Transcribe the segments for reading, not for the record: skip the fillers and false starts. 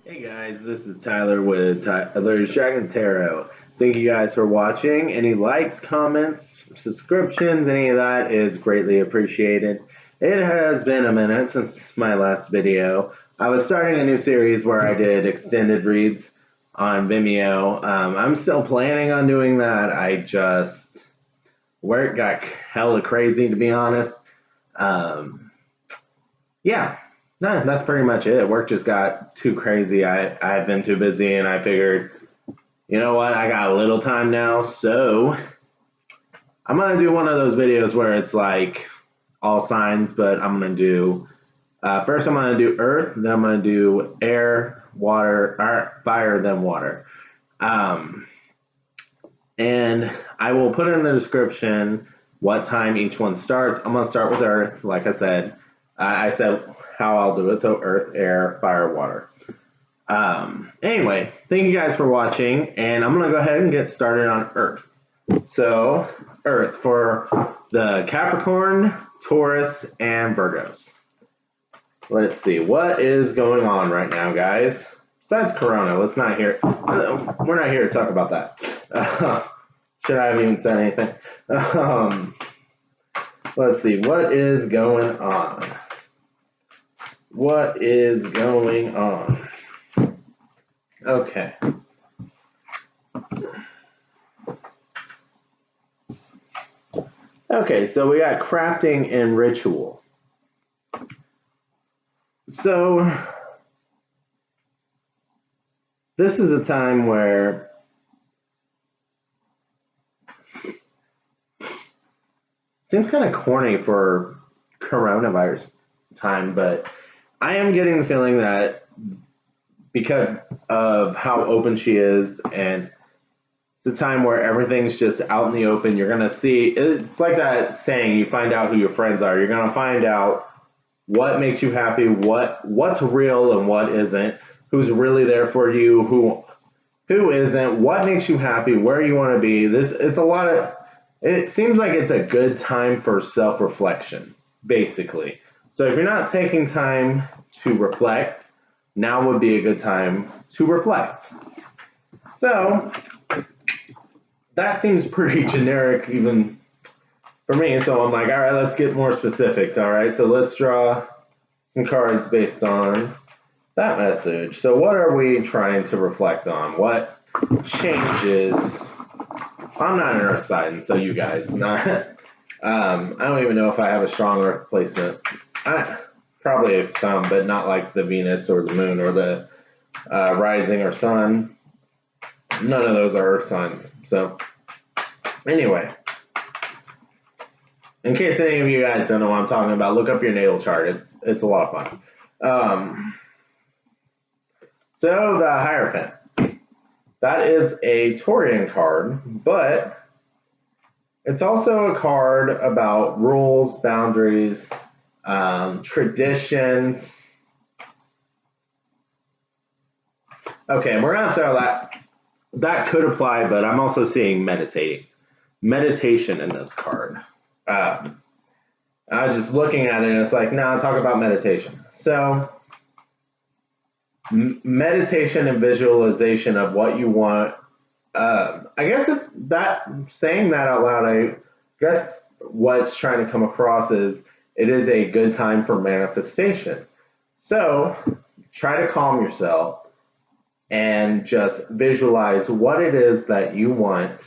Hey guys, this is Tyler with Tyler's Dragon Tarot. Thank you guys for watching. Any likes, comments, subscriptions, any of that is greatly appreciated. It has been a minute since my last video. I was starting a new series where I did extended reads on Vimeo. I'm still planning on doing that. Work got hella crazy, to be honest. Yeah. No, that's pretty much it. Work just got too crazy. I've been too busy, and I figured, you know what, I got a little time now, so I'm going to do one of those videos where it's like all signs, but I'm going to do, first I'm going to do earth, then I'm going to do air, water, fire, then water. And I will put in the description what time each one starts. I'm going to start with earth, like I said. I said how I'll do it. So earth, air, fire, water. Anyway, thank you guys for watching, and I'm going to go ahead and get started on earth. So earth for the Capricorn, Taurus, and Virgos. Let's see. What is going on right now, guys? Besides Corona, we're not here to talk about that. Should I have even said anything? Let's see. What is going on? What is going on? Okay. Okay, so we got crafting and ritual. So this is a time where seems kind of corny for coronavirus time, but I am getting the feeling that because of how open she is, and it's a time where everything's just out in the open, you're going to see, it's like that saying, you find out who your friends are. You're going to find out what makes you happy, what's real and what isn't, who's really there for you, who isn't, what makes you happy, where you want to be. It seems like it's a good time for self-reflection, basically. So if you're not taking time to reflect, now would be a good time to reflect. So that seems pretty generic even for me. So I'm like, all right, let's get more specific. All right, so let's draw some cards based on that message. So what are we trying to reflect on? What changes? I'm not an earth sign, so you guys, not. I don't even know if I have a strong earth placement. Probably some, but not like the Venus or the moon or the rising or sun. None of those are earth signs. So anyway, in case any of you guys don't know what I'm talking about, look up your natal chart. It's a lot of fun. So the Hierophant. That is a Taurian card, but it's also a card about rules, boundaries, traditions. Okay, we're going to throw that. That could apply, but I'm also seeing meditation in this card. I was just looking at it, and it's like, no, talk about meditation. So meditation and visualization of what you want. I guess it's that, saying that out loud, I guess what's trying to come across is it is a good time for manifestation. So try to calm yourself and just visualize what it is that you want,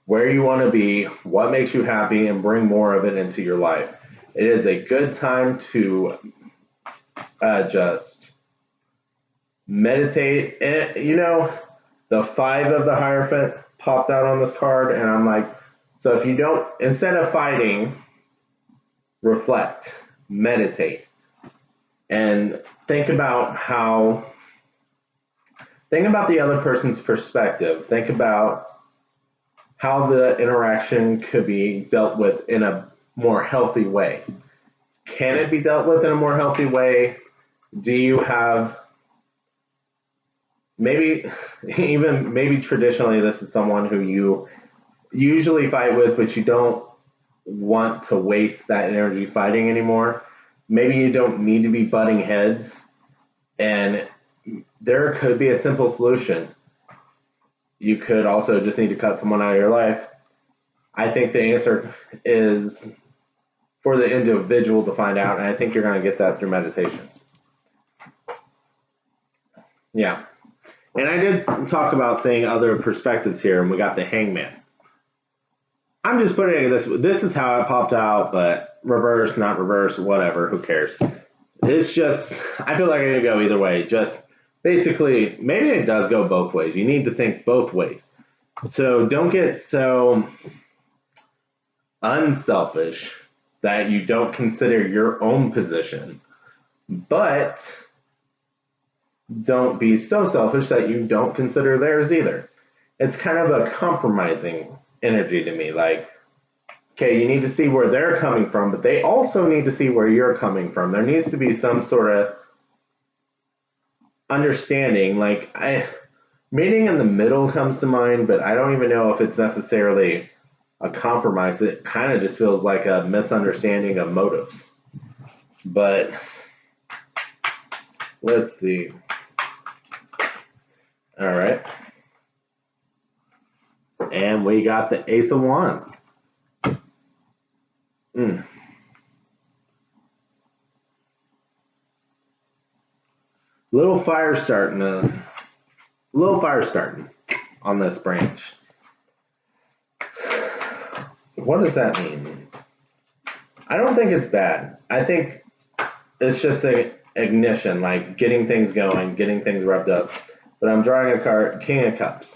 where you want to be, what makes you happy, and bring more of it into your life. It is a good time to just meditate. And the 5 of the Hierophant popped out on this card, and I'm like, so if you don't, instead of fighting, reflect, meditate, and think about the other person's perspective. Think about how the interaction could be dealt with in a more healthy way. Can it be dealt with in a more healthy way? Do you have maybe traditionally this is someone who you usually fight with, but you don't want to waste that energy fighting anymore. Maybe you don't need to be butting heads, and there could be a simple solution. You could also just need to cut someone out of your life. I think the answer is for the individual to find out, and I think you're going to get that through meditation. Yeah. And I did talk about seeing other perspectives here, and we got the hangman. I'm just putting it this is how it popped out, but reverse, not reverse, whatever, who cares? It's just, I feel like it could go either way. Just basically, maybe it does go both ways. You need to think both ways. So don't get so unselfish that you don't consider your own position, but don't be so selfish that you don't consider theirs either. It's kind of a compromising energy to me. Like, okay, you need to see where they're coming from, but they also need to see where you're coming from. There needs to be some sort of understanding. Like, meeting in the middle comes to mind, but I don't even know if it's necessarily a compromise. It kind of just feels like a misunderstanding of motives. But let's see. All right. And we got the Ace of Wands. Little fire starting on this branch. What does that mean? I don't think it's bad. I think it's just an ignition, like getting things going, getting things revved up. But I'm drawing a card, King of Cups.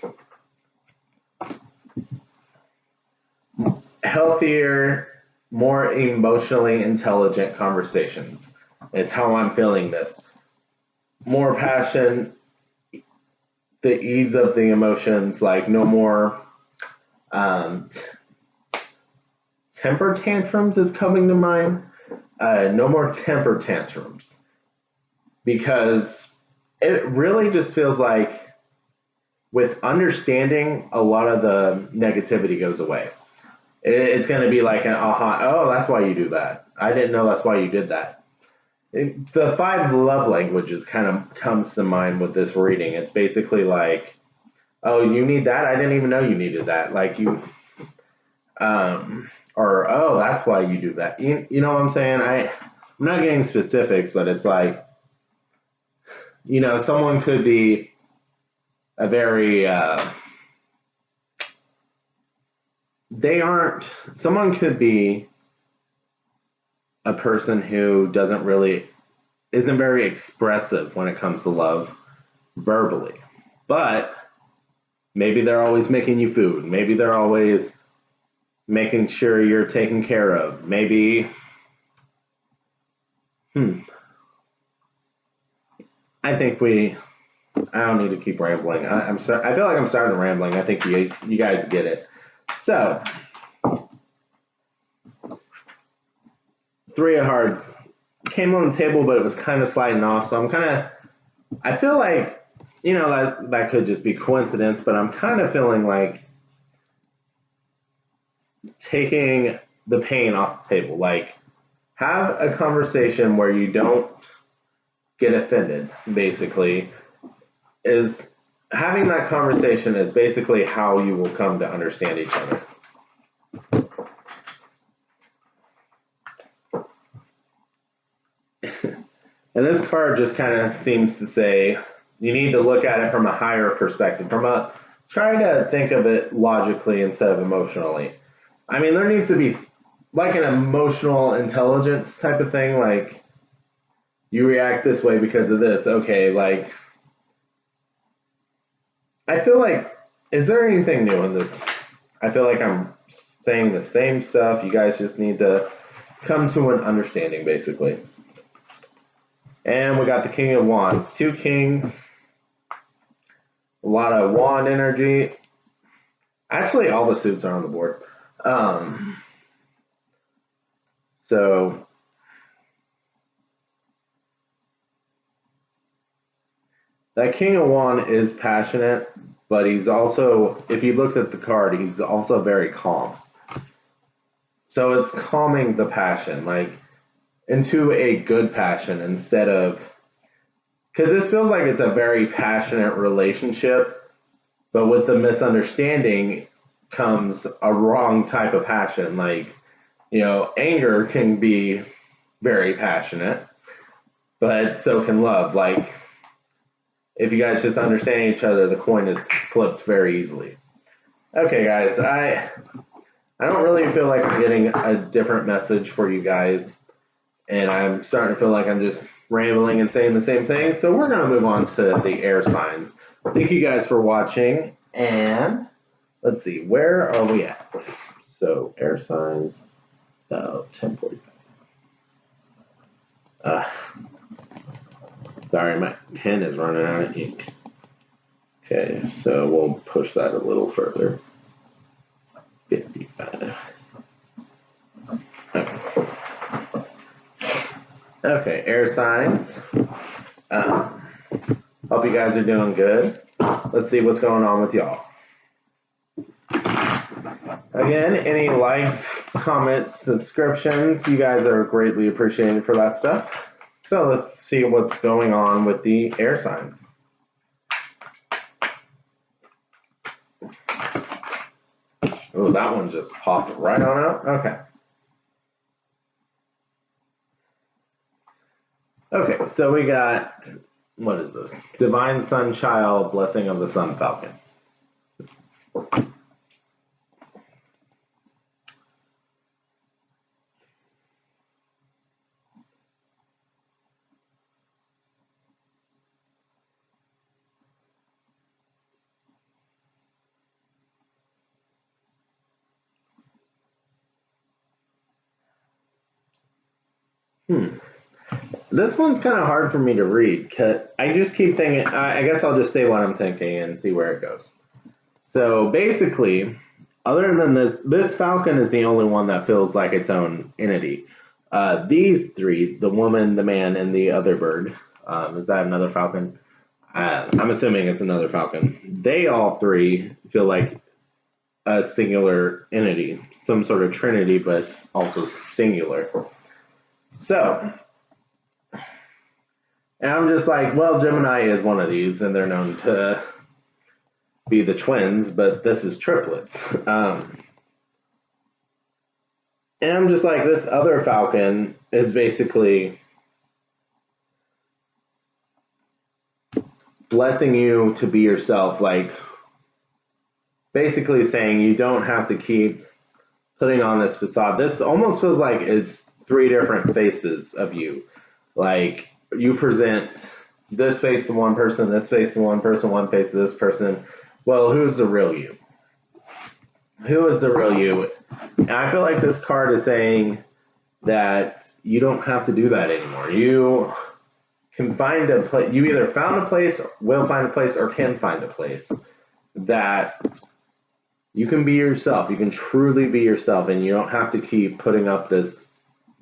Healthier, more emotionally intelligent conversations is how I'm feeling this. More passion, the ease of the emotions, like no more temper tantrums is coming to mind. No more temper tantrums, because it really just feels like with understanding, a lot of the negativity goes away. It's going to be like an aha, oh, that's why you do that. I didn't know that's why you did that. The 5 love languages kind of comes to mind with this reading. It's basically like, oh, you need that? I didn't even know you needed that. Like you, or, oh, that's why you do that. You know what I'm saying? I'm not getting specifics, but it's like, someone could be a very, someone could be a person who isn't very expressive when it comes to love verbally, but maybe they're always making you food. Maybe they're always making sure you're taken care of. Maybe, I don't need to keep rambling. I'm sorry. I feel like I'm starting rambling. I think you guys get it. So, 3 of Hearts came on the table, but it was kind of sliding off. So I feel like, that could just be coincidence, but I'm kind of feeling like taking the pain off the table. Like, have a conversation where you don't get offended, basically. Having that conversation is basically how you will come to understand each other. And this card just kind of seems to say you need to look at it from a higher perspective, try to think of it logically instead of emotionally. I mean, there needs to be like an emotional intelligence type of thing, like you react this way because of this. Okay, like I feel like, is there anything new in this? I feel like I'm saying the same stuff. You guys just need to come to an understanding, basically. And we got the King of Wands. 2 kings. A lot of wand energy. Actually, all the suits are on the board. So that King of Wands is passionate, but he's also, if you look at the card, he's also very calm. So it's calming the passion, like into a good passion instead of because this feels like it's a very passionate relationship, but with the misunderstanding comes a wrong type of passion. Like, anger can be very passionate, but so can love. Like, if you guys just understand each other, the coin is flipped very easily. Okay, guys, I don't really feel like I'm getting a different message for you guys, and I'm starting to feel like I'm just rambling and saying the same thing. So we're gonna move on to the air signs. Thank you guys for watching, and let's see, where are we at? So air signs, about 10:45. Sorry, my pen is running out of ink. Okay, so we'll push that a little further. 55. Okay, air signs. Hope you guys are doing good. Let's see what's going on with y'all. Again, any likes, comments, subscriptions, you guys are greatly appreciated for that stuff. So let's see what's going on with the air signs. Oh, that one just popped right on out. Okay. Okay, so we got, what is this? Divine Sun Child, Blessing of the Sun Falcon. This one's kind of hard for me to read because I just keep thinking, I guess I'll just say what I'm thinking and see where it goes. So basically, other than this falcon is the only one that feels like its own entity. These three, the woman, the man, and the other bird, is that another falcon? I'm assuming it's another falcon. They all three feel like a singular entity, some sort of trinity, but also singular. So, and I'm just like, well, Gemini is one of these, and they're known to be the twins, but this is triplets. And I'm just like, this other falcon is basically blessing you to be yourself, like basically saying you don't have to keep putting on this facade. This almost feels like it's three different faces of you. Like you present this face to one person, this face to one person, one face to this person. Well, who's the real you? Who is the real you? And I feel like this card is saying that you don't have to do that anymore. You can find a place. You either found a place, will find a place, or can find a place that you can be yourself. You can truly be yourself, and you don't have to keep putting up this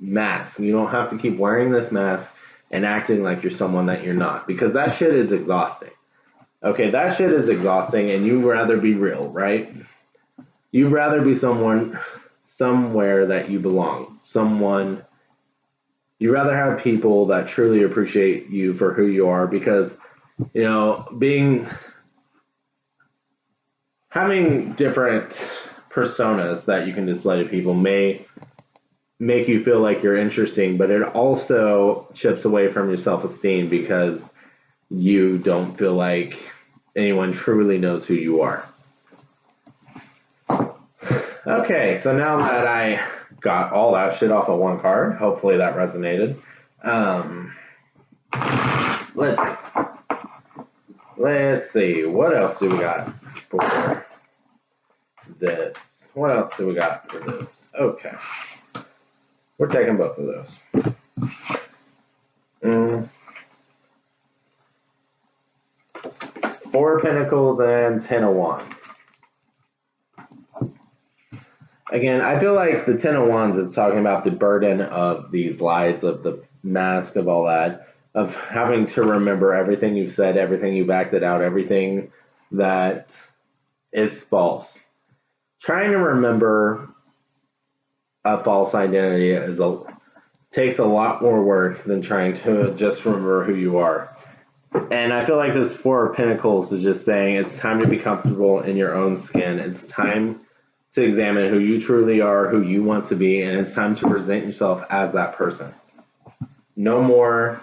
mask. You don't have to keep wearing this mask and acting like you're someone that you're not, because that shit is exhausting. Okay, that shit is exhausting, and you'd rather be real, right? You'd rather be someone somewhere that you belong. You'd rather have people that truly appreciate you for who you are, because, having different personas that you can display to people may make you feel like you're interesting, but it also chips away from your self-esteem because you don't feel like anyone truly knows who you are. Okay, so now that I got all that shit off of one card, hopefully that resonated. Let's see. What else do we got for this? What else do we got for this? Okay. We're taking both of those. Four of Pentacles and Ten of Wands. Again, I feel like the Ten of Wands is talking about the burden of these lies, of the mask, of all that, of having to remember everything you've said, everything you've acted out, everything that is false. Trying to remember a false identity takes a lot more work than trying to just remember who you are. And I feel like this Four of Pentacles is just saying it's time to be comfortable in your own skin. It's time to examine who you truly are, who you want to be, and it's time to present yourself as that person. No more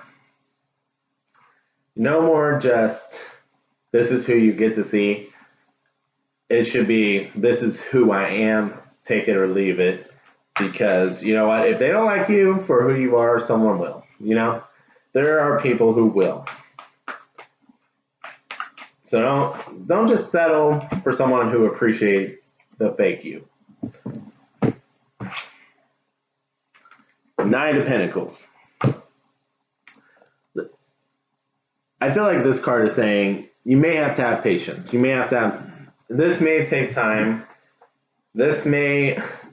just this is who you get to see. It should be this is who I am, take it or leave it. Because you know what? If they don't like you for who you are, someone will. You know? There are people who will. So don't just settle for someone who appreciates the fake you. Nine of Pentacles. I feel like this card is saying you may have to have patience. You may have to have. This may take time.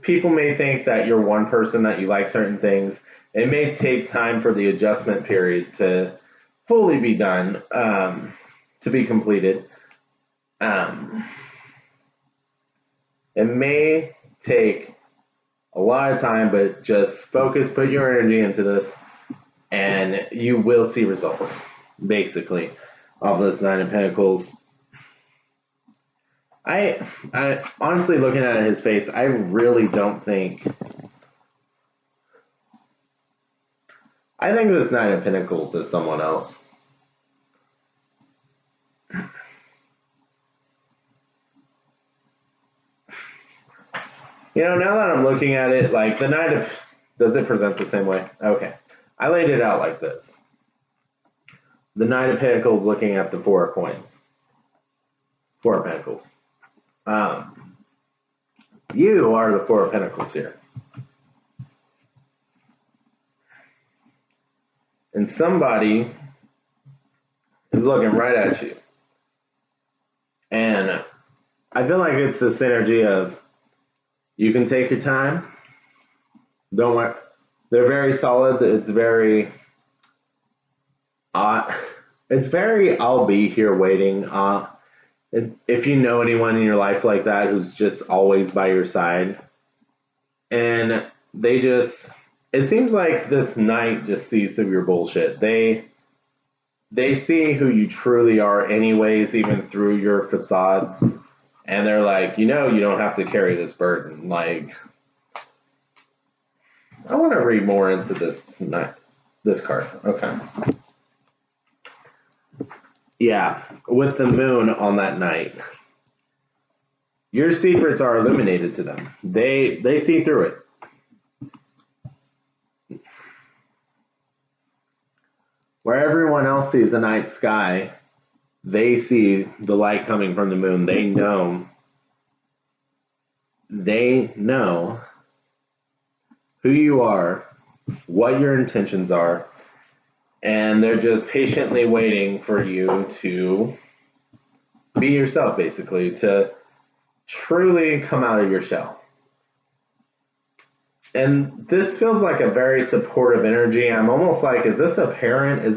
People may think that you're one person, that you like certain things. It may take time for the adjustment period to fully be done, to be completed. It may take a lot of time, but just focus, put your energy into this, and you will see results, basically, of this Nine of Pentacles. I honestly, looking at his face, I really don't think. I think this Nine of Pentacles is someone else. You know, now that I'm looking at it, like the Nine of, does it present the same way? Okay. I laid it out like this. The Nine of Pentacles looking at the Four of Coins. Four of Pentacles. You are the Four of Pentacles here. And somebody is looking right at you. And I feel like it's this energy of you can take your time. Don't worry. They're very solid. It's very I'll be here waiting. If you know anyone in your life like that who's just always by your side, and it seems like this Knight just sees through your bullshit. They see who you truly are anyways, even through your facades, and they're like, you don't have to carry this burden. Like, I want to read more into this card. Okay. Yeah, with the moon on that night, your secrets are illuminated to them. They see through it. Where everyone else sees the night sky, they see the light coming from the moon. They know who you are, what your intentions are, and they're just patiently waiting for you to be yourself, basically, to truly come out of your shell. And this feels like a very supportive energy. I'm almost like, is this a parent?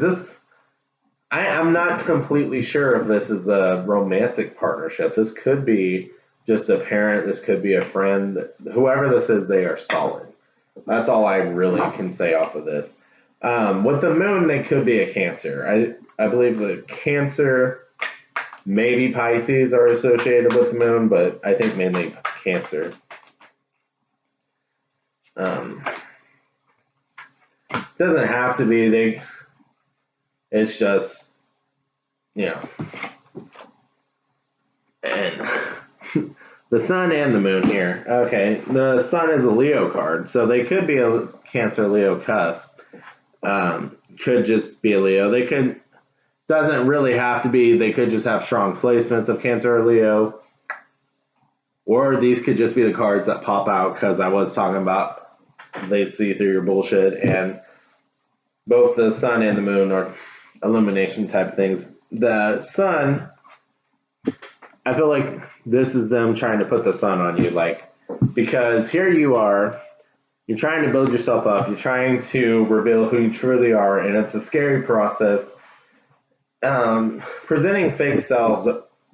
I'm not completely sure if this is a romantic partnership. This could be just a parent. This could be a friend. Whoever this is, they are solid. That's all I really can say off of this. With the moon, they could be a Cancer. I believe the Cancer, maybe Pisces are associated with the moon, but I think mainly Cancer. Doesn't have to be. It's just, and the sun and the moon here. Okay, the sun is a Leo card, so they could be a Cancer Leo cusp. Could just be a Leo. Doesn't really have to be. They could just have strong placements of Cancer or Leo. Or these could just be the cards that pop out because I was talking about they see through your bullshit, and both the sun and the moon are illumination type things. The sun, I feel like this is them trying to put the sun on you, because here you are, you're trying to build yourself up, you're trying to reveal who you truly are, and it's a scary process. Presenting fake selves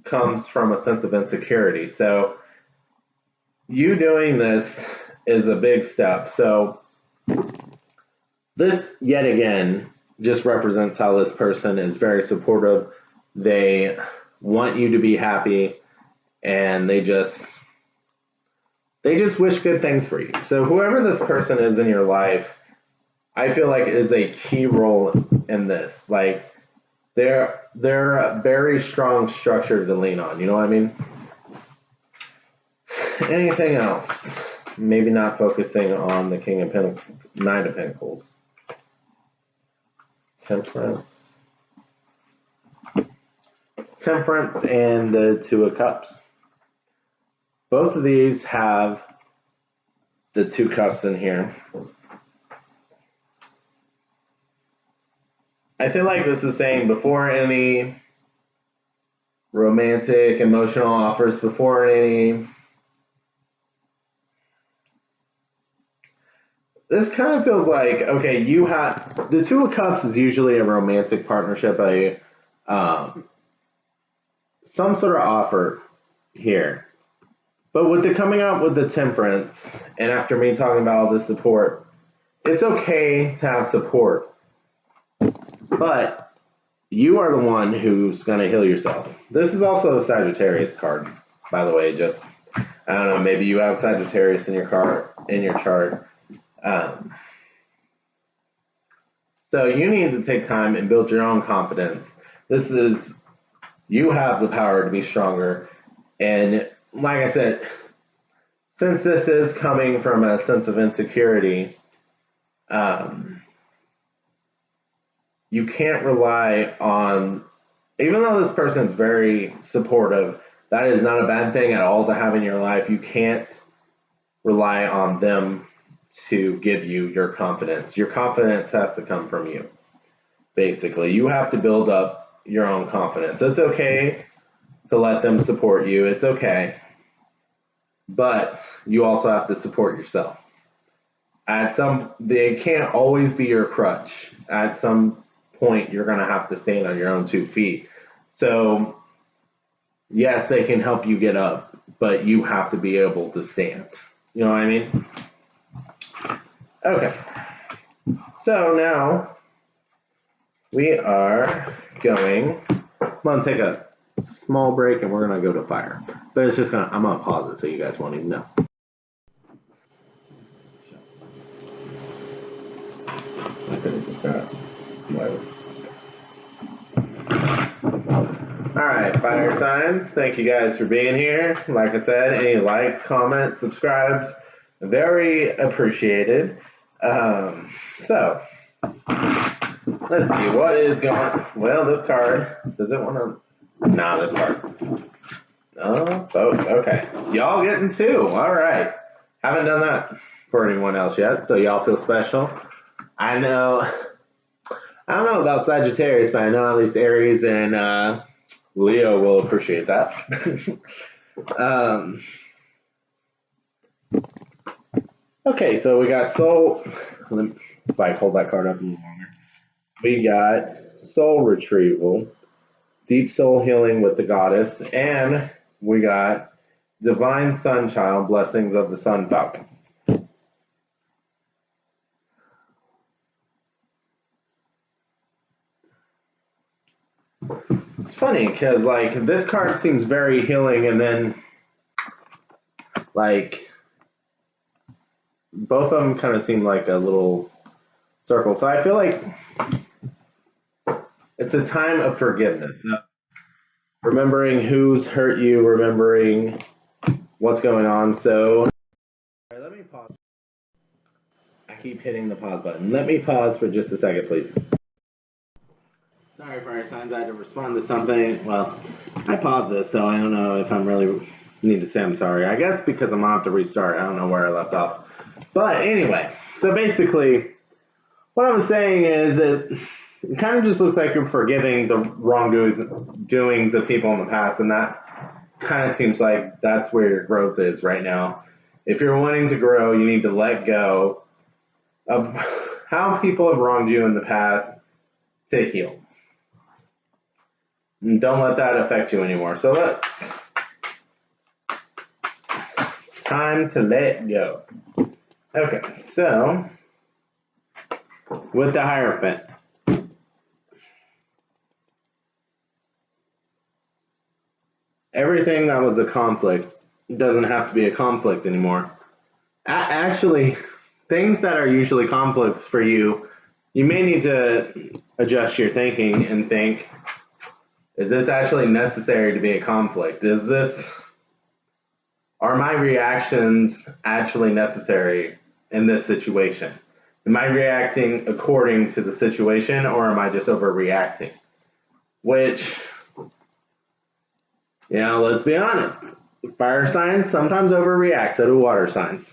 comes from a sense of insecurity. So you doing this is a big step. So this, yet again, just represents how this person is very supportive. They want you to be happy, and they just wish good things for you. So whoever this person is in your life, I feel like is a key role in this. Like they're a very strong structure to lean on. You know what I mean? Anything else? Maybe not focusing on the King of Pentacles, Knight of Pentacles, Temperance, and the Two of Cups. Both of these have the Two Cups in here. I feel like this is saying before any romantic, emotional offers, before any. This kind of feels like, okay, you have the Two of Cups is usually a romantic partnership, some sort of offer here. But with the coming out with the Temperance, and after me talking about all the support, it's okay to have support, but you are the one who's going to heal yourself. This is also a Sagittarius card, by the way. Just, I don't know, maybe you have Sagittarius in your chart. So you need to take time and build your own confidence. You have the power to be stronger. And like I said, since this is coming from a sense of insecurity, you can't rely on, even though this person is very supportive, that is not a bad thing at all to have in your life. You can't rely on them to give you your confidence. Your confidence has to come from you. Basically, you have to build up your own confidence. It's okay to let them support you. It's okay. But you also have to support yourself. They can't always be your crutch. At some point, you're going to have to stand on your own 2 feet. So, yes, they can help you get up, but you have to be able to stand. You know what I mean? Okay. So now we are going. I'm going to take a small break and we're going to go to fire. But I'm going to pause it so you guys won't even know. I could have just got whatever. Alright, fire signs, thank you guys for being here. Like I said, any likes, comments, subscribes, very appreciated. So, let's see, what is going. Well, this card, does it want to. Nah, this card. Oh, both, okay. Y'all getting 2, alright. Haven't done that for anyone else yet, so y'all feel special. I don't know about Sagittarius, but I know at least Aries and Leo will appreciate that. Okay, so we got soul. If I hold that card up a little longer. We got soul retrieval, deep soul healing with the goddess, and we got divine sun child, blessings of the sun falcon. It's funny because like this card seems very healing, and then like both of them kind of seem like a little circle. So I feel like it's a time of forgiveness, remembering who's hurt you, remembering what's going on. So all right, let me pause. I keep hitting the pause button. Let me pause for just a second, please. Sorry, fire signs. I had to respond to something. Well, I paused this, so I don't know if I'm really need to say I'm sorry. I guess because I'm gonna have to restart. I don't know where I left off. But anyway, so basically, what I was saying is that it kind of just looks like you're forgiving the wrongdoings of people in the past, and that kind of seems like that's where your growth is right now. If you're wanting to grow, you need to let go of how people have wronged you in the past to heal. And don't let that affect you anymore. So it's time to let go. Okay, so with the Hierophant, everything that was a conflict doesn't have to be a conflict anymore. Actually, things that are usually conflicts for you, you may need to adjust your thinking and think, is this actually necessary to be a conflict? Are my reactions actually necessary in this situation? Am I reacting according to the situation, or am I just overreacting? Which, let's be honest. Fire signs sometimes overreact, so do water signs.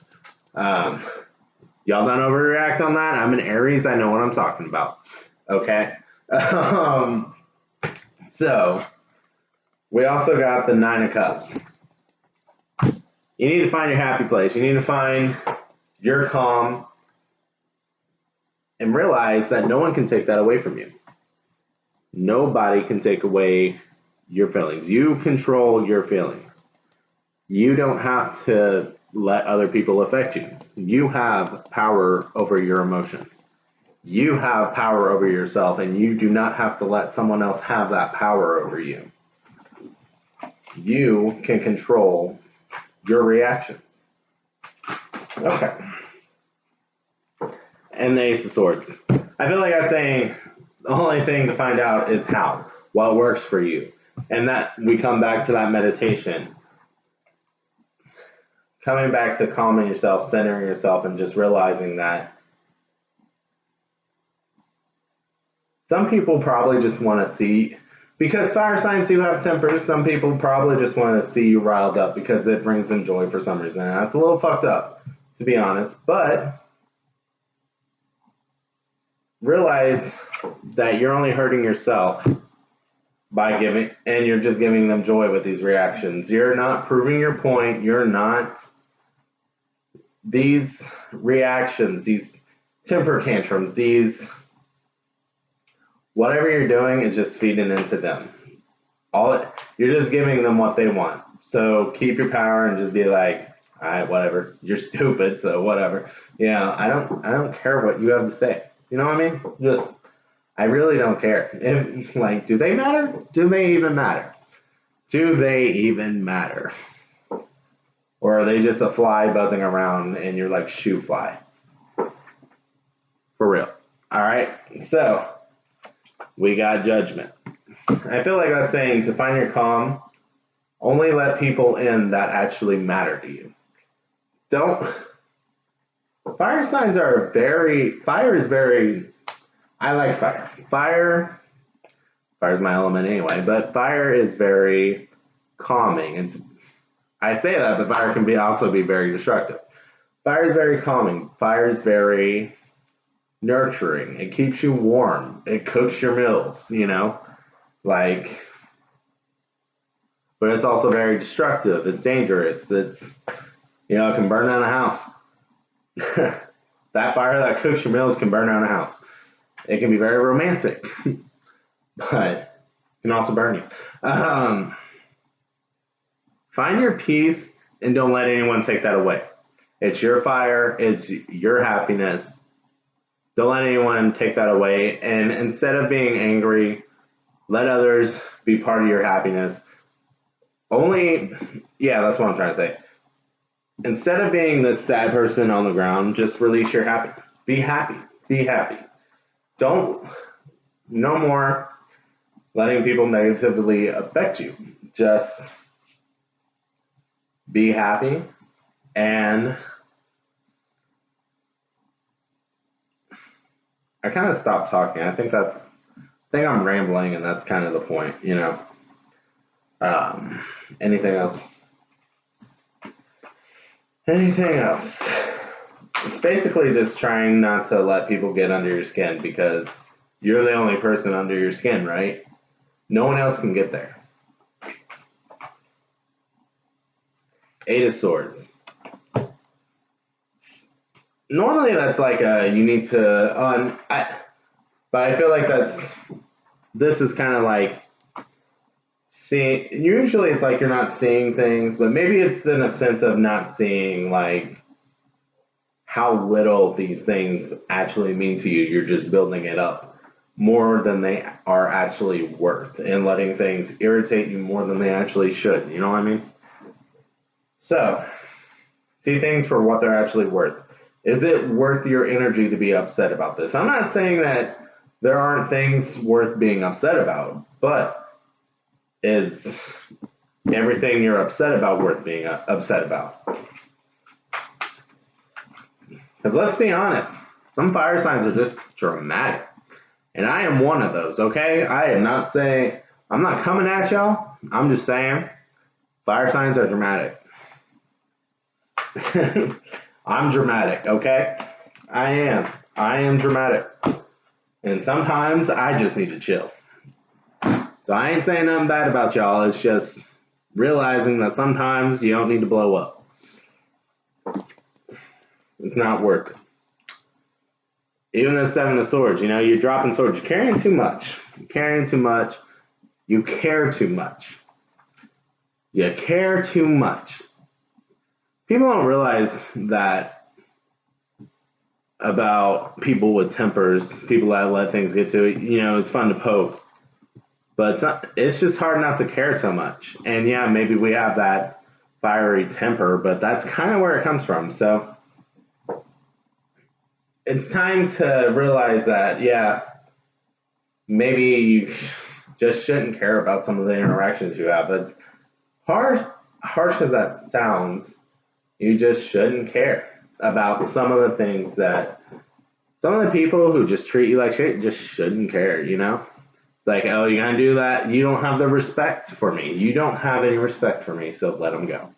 Um, y'all don't overreact on that. I'm an Aries. I know what I'm talking about. Okay. Um, so we also got the Nine of Cups. You need to find your happy place. You need to find your calm and realize that no one can take that away from you. Nobody can take away your feelings. You control your feelings. You don't have to let other people affect you. You have power over your emotions. You have power over yourself, and you do not have to let someone else have that power over you. You can control your reactions. Okay. And the Ace of Swords. I feel like I'm saying the only thing to find out is how, what works for you. And that we come back to that meditation. Coming back to calming yourself, centering yourself, and just realizing that some people probably just want to see, because fire signs do have tempers, some people probably just want to see you riled up because it brings them joy for some reason. And that's a little fucked up, to be honest. But realize that you're only hurting yourself by giving, and you're just giving them joy with these reactions. You're not proving your point. You're not, these reactions, these temper tantrums, these, whatever you're doing is just feeding into them. You're just giving them what they want. So keep your power and just be like, all right, whatever. You're stupid, so whatever. I don't care what you have to say. You know what I mean? I really don't care. Do they matter? Do they even matter? Do they even matter? Or are they just a fly buzzing around and you're like shoe fly? For real. All right. So we got Judgment. I feel like I was saying, to find your calm, only let people in that actually matter to you. Fire signs are fire is very, I like fire. Fire's my element anyway, but fire is very calming. I say that, but fire can also be very destructive. Fire is very calming. Fire is very nurturing. It keeps you warm. It cooks your meals, but it's also very destructive. It's dangerous. It can burn down a house. That fire that cooks your meals can burn down a house. It can be very romantic, but it can also burn you. Find your peace and don't let anyone take that away. It's your fire. It's your happiness. Don't let anyone take that away. And instead of being angry, let others be part of your happiness. That's what I'm trying to say. Instead of being the sad person on the ground, just release your happy. Be happy. Be happy. No more letting people negatively affect you. Just be happy, and I kind of stopped talking. I think I'm rambling, and that's kind of the point, Anything else? Anything else? It's basically just trying not to let people get under your skin, because you're the only person under your skin, right? No one else can get there. Eight of Swords. Normally that's like you need to but I feel like this is kind of like seeing. Usually it's like you're not seeing things, but maybe it's in a sense of not seeing like how little these things actually mean to you. You're just building it up. more than they are actually worth, and letting things irritate you more than they actually should. You know what I mean? So, see things for what they're actually worth. Is it worth your energy to be upset about this? I'm not saying that there aren't things worth being upset about, but is everything you're upset about worth being upset about? Because let's be honest, some fire signs are just dramatic. And I am one of those, okay? I am not saying, I'm not coming at y'all. I'm just saying, fire signs are dramatic. I'm dramatic, okay? I am. I am dramatic. And sometimes I just need to chill. So I ain't saying nothing bad about y'all. It's just realizing that sometimes you don't need to blow up. It's not worth it. Even the Seven of Swords, you know, you're dropping swords. You're carrying too much. You're carrying too much. You care too much. You care too much. People don't realize that about people with tempers, people that let things get to it. You know, it's fun to poke. But it's just hard not to care so much. And yeah, maybe we have that fiery temper, but that's kind of where it comes from. So it's time to realize that, yeah, maybe you just shouldn't care about some of the interactions you have. It's harsh as that sounds, you just shouldn't care about some of the things that some of the people who just treat you like shit just shouldn't care, you know? Like, oh, you're gonna do that? You don't have the respect for me. You don't have any respect for me, so let them go.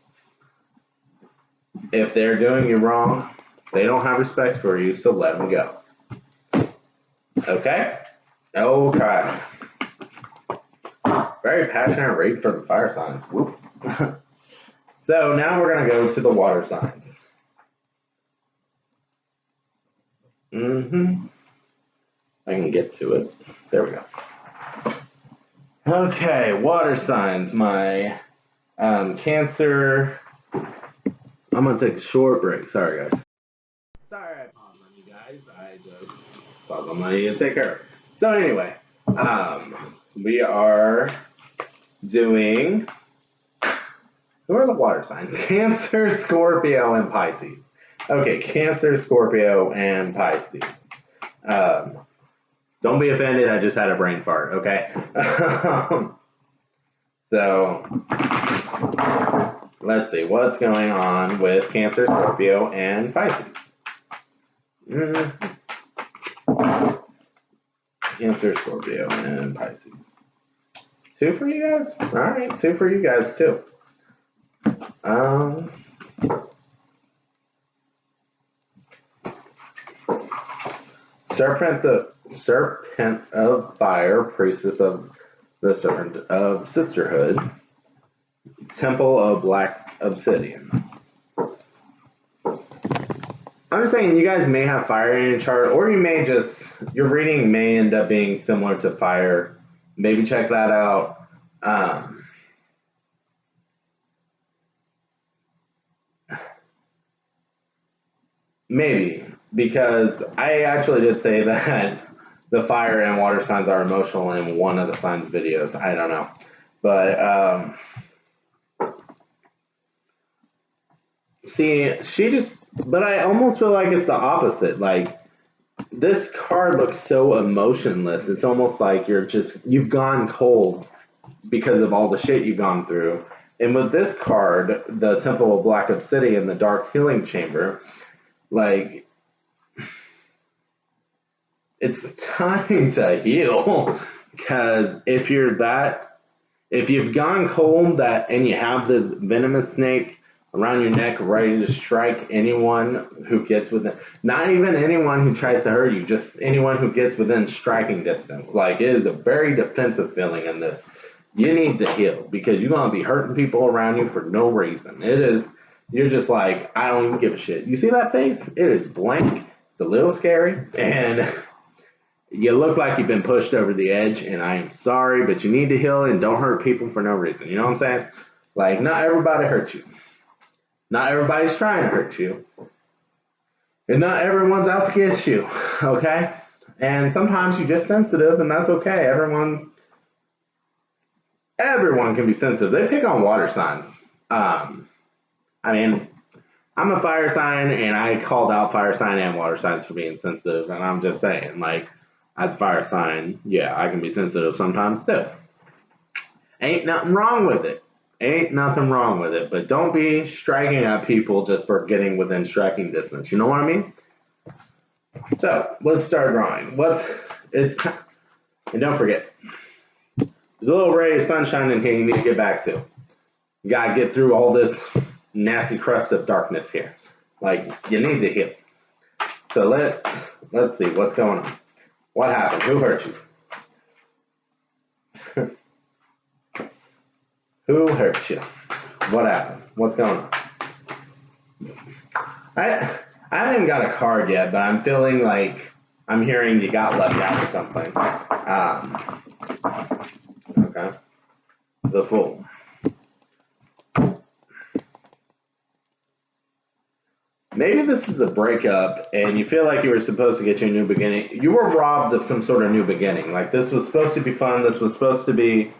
If they're doing you wrong, they don't have respect for you, so let them go. Okay? Okay. Very passionate read for the fire signs. Whoop. So now we're going to go to the water signs. I can get to it. There we go. Okay, water signs. My Cancer. I'm going to take a short break. Sorry, guys. Sorry I paused on you guys. I just saw somebody to take care of. So anyway, we are doing, who are the water signs? Cancer, Scorpio, and Pisces. Okay, Cancer, Scorpio, and Pisces. Don't be offended, I just had a brain fart, okay? So, let's see, what's going on with Cancer, Scorpio, and Pisces? Cancer, Scorpio, and Pisces. 2 for you guys? Alright, 2 for you guys, too. Serpent of Fire, Priestess of the Serpent of Sisterhood, Temple of Black Obsidian. I'm just saying, you guys may have fire in your chart, or you may just, your reading may end up being similar to fire. Maybe check that out. Maybe, because I actually did say that the fire and water signs are emotional in one of the signs videos. I don't know. But, see, but I almost feel like it's the opposite. Like, this card looks so emotionless. It's almost like you've gone cold because of all the shit you've gone through. And with this card, the Temple of Black Obsidian, the Dark Healing Chamber, like, it's time to heal. Because if you've gone cold and you have this venomous snake around your neck ready to strike anyone who gets within, not even anyone who tries to hurt you, just anyone who gets within striking distance. Like, it is a very defensive feeling in this. You need to heal because you're going to be hurting people around you for no reason. You're just like, I don't even give a shit. You see that face? It is blank. It's a little scary. And you look like you've been pushed over the edge, and I am sorry, but you need to heal and don't hurt people for no reason. You know what I'm saying? Like, not everybody hurts you. Not everybody's trying to hurt you. And not everyone's out to get you, okay? And sometimes you're just sensitive, and that's okay. Everyone can be sensitive. They pick on water signs. Um, I mean, I'm a fire sign, and I called out fire sign and water signs for being sensitive. And I'm just saying, like, as a fire sign, yeah, I can be sensitive sometimes too. Ain't nothing wrong with it. Ain't nothing wrong with it. But don't be striking at people just for getting within striking distance. You know what I mean? So let's start drawing. And don't forget, there's a little ray of sunshine in here you need to get back to. You gotta get through all this nasty crust of darkness here. Like, you need to heal. So let's see what's going on. What happened? Who hurt you? Who hurt you? What happened? What's going on? I I haven't even got a card yet, but I'm feeling like I'm hearing you got left out of something. Okay. The Fool. Maybe this is a breakup and you feel like you were supposed to get your new beginning. You were robbed of some sort of new beginning. Like, this was supposed to be fun. This was supposed to be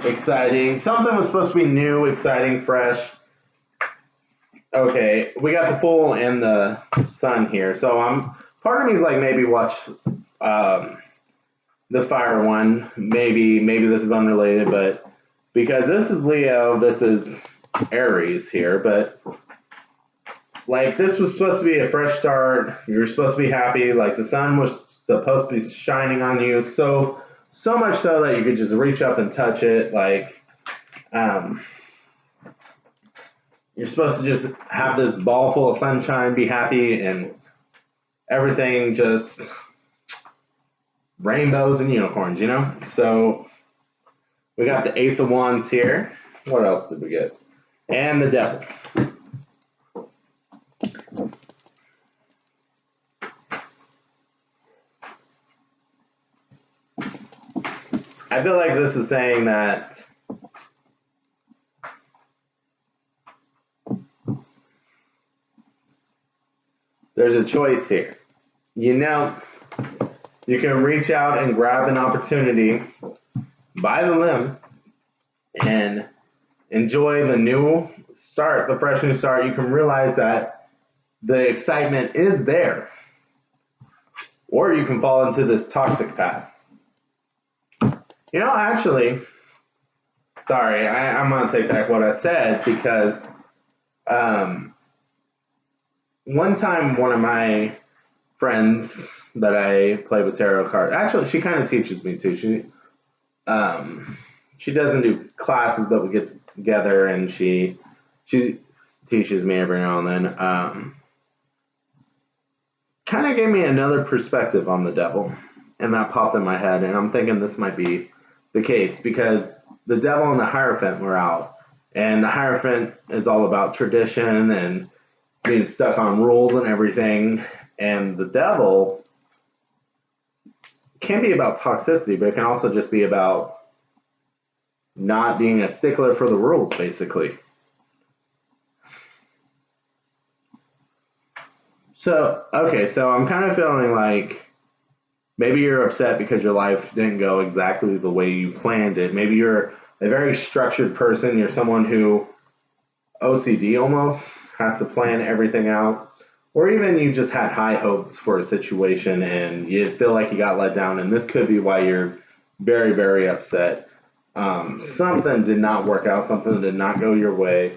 exciting. Something was supposed to be new, exciting, fresh. Okay, we got the Fool and the Sun here. So part of me is like, maybe watch the Fire one. Maybe this is unrelated, but because this is Leo, this is Aries here, but like, this was supposed to be a fresh start. You were supposed to be happy. Like, the sun was supposed to be shining on you, so much so that you could just reach up and touch it. Like, you're supposed to just have this ball full of sunshine, be happy, and everything just rainbows and unicorns, you know? So we got the Ace of Wands here. What else did we get? And the Devil. I feel like this is saying that there's a choice here. You know, you can reach out and grab an opportunity by the limb and enjoy the new start, the fresh new start. You can realize that the excitement is there. Or you can fall into this toxic path. You know, actually, sorry, I'm going to take back what I said, because one time one of my friends that I play with tarot cards, actually, she kind of teaches me too. She doesn't do classes, but we get together and she teaches me every now and then. Kind of gave me another perspective on the Devil, and that popped in my head, and I'm thinking this might be the case, because the Devil and the Hierophant were out, and the Hierophant is all about tradition and being stuck on rules and everything, and the Devil can be about toxicity, but it can also just be about not being a stickler for the rules, basically. So, okay, so I'm kind of feeling like maybe you're upset because your life didn't go exactly the way you planned it. Maybe you're a very structured person. You're someone who, OCD almost, has to plan everything out. Or even you just had high hopes for a situation and you feel like you got let down. And this could be why you're very, very upset. Something did not work out. Something did not go your way.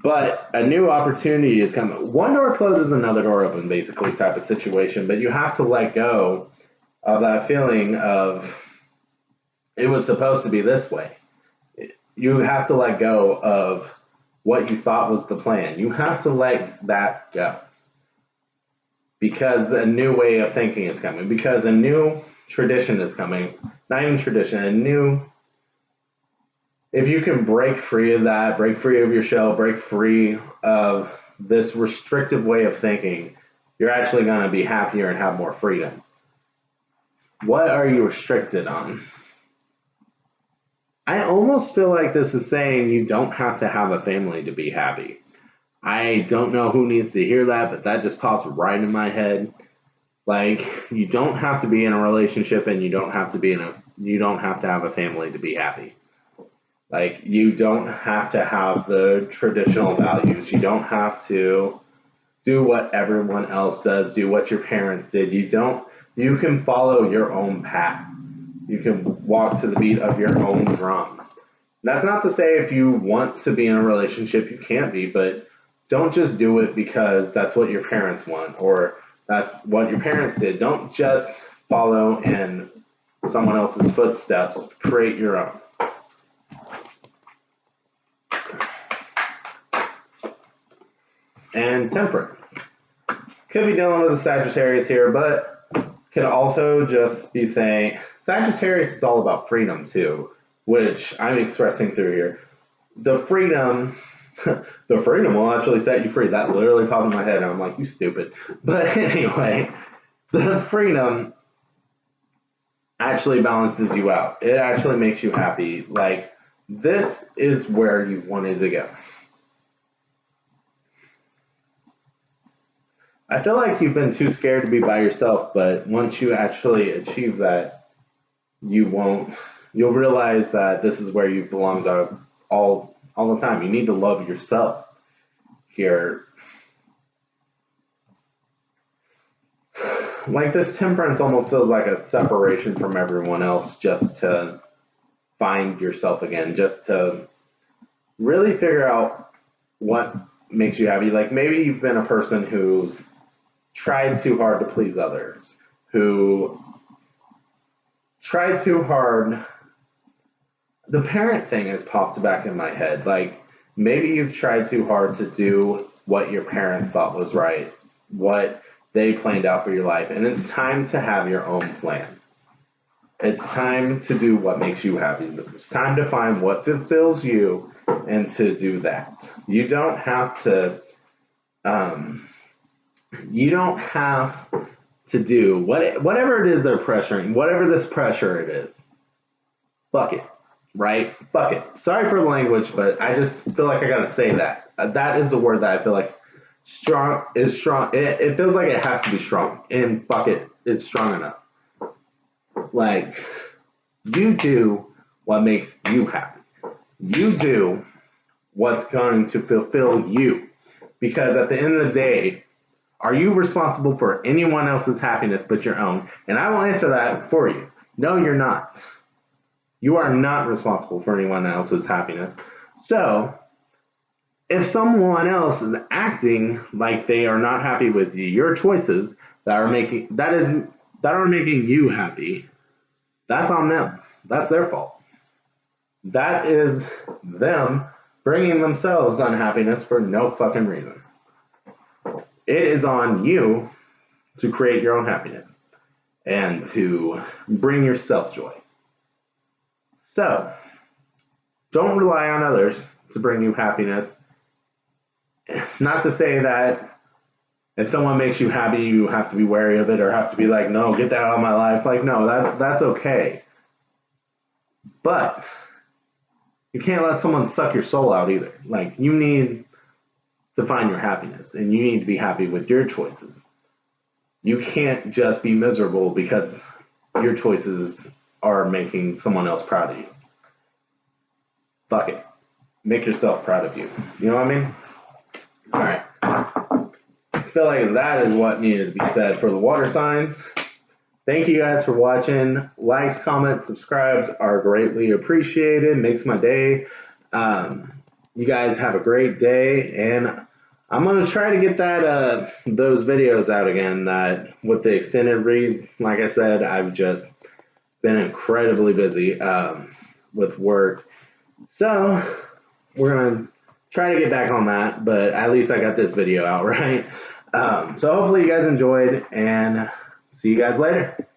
But a new opportunity is coming. One door closes, another door opens, basically, type of situation. But you have to let go of that feeling of it was supposed to be this way. You have to let go of what you thought was the plan. You have to let that go. Because a new way of thinking is coming. Because a new tradition is coming. Not even tradition, a new. If you can break free of that, break free of your shell, break free of this restrictive way of thinking, you're actually going to be happier and have more freedom. What are you restricted on? I almost feel like this is saying you don't have to have a family to be happy. I don't know who needs to hear that, but that just pops right in my head. Like, you don't have to be in a relationship, and you don't have to have a family to be happy. Like, you don't have to have the traditional values. You don't have to do what everyone else does, do what your parents did. You can follow your own path. You can walk to the beat of your own drum. That's not to say if you want to be in a relationship, you can't be, but don't just do it because that's what your parents want or that's what your parents did. Don't just follow in someone else's footsteps. Create your own. And temperance. Could be dealing with a Sagittarius here, but could also just be saying Sagittarius is all about freedom too, which I'm expressing through here. The freedom, the freedom will actually set you free. That literally popped in my head, and I'm like, you stupid. But anyway, the freedom actually balances you out. It actually makes you happy. Like, this is where you wanted to go. I feel like you've been too scared to be by yourself, but once you actually achieve that, you'll realize that this is where you belong to all the time. You need to love yourself here. Like, this temperance almost feels like a separation from everyone else just to find yourself again, just to really figure out what makes you happy. Like, maybe you've been a person who's tried too hard to please others, who tried too hard. The parent thing has popped back in my head. Like, maybe you've tried too hard to do what your parents thought was right, what they planned out for your life, and it's time to have your own plan. It's time to do what makes you happy. It's time to find what fulfills you and to do that. You don't have to do whatever it is they're pressuring, whatever this pressure it is. Fuck it, right? Fuck it. Sorry for the language, but I just feel like I gotta say that. That is the word that I feel like strong is strong. It feels like it has to be strong, and fuck it, it's strong enough. Like, you do what makes you happy. You do what's going to fulfill you. Because at the end of the day, are you responsible for anyone else's happiness but your own? And I will answer that for you. No, you're not. You are not responsible for anyone else's happiness. So, if someone else is acting like they are not happy with your choices that are making you happy, that's on them. That's their fault. That is them bringing themselves unhappiness for no fucking reason. It is on you to create your own happiness and to bring yourself joy. So, don't rely on others to bring you happiness. Not to say that if someone makes you happy, you have to be wary of it or have to be like, no, get that out of my life. Like, no, that's okay. But you can't let someone suck your soul out either. Like, you need to find your happiness, and you need to be happy with your choices. You can't just be miserable because your choices are making someone else proud of you. Fuck it. Make yourself proud of you. You know what I mean? Alright. I feel like that is what needed to be said for the water signs. Thank you guys for watching. Likes, comments, subscribes are greatly appreciated. Makes my day. You guys have a great day, and I'm gonna try to get those videos out again. That with the extended reads. Like I said, I've just been incredibly busy with work, so we're gonna try to get back on that. But at least I got this video out, right? So hopefully you guys enjoyed, and see you guys later.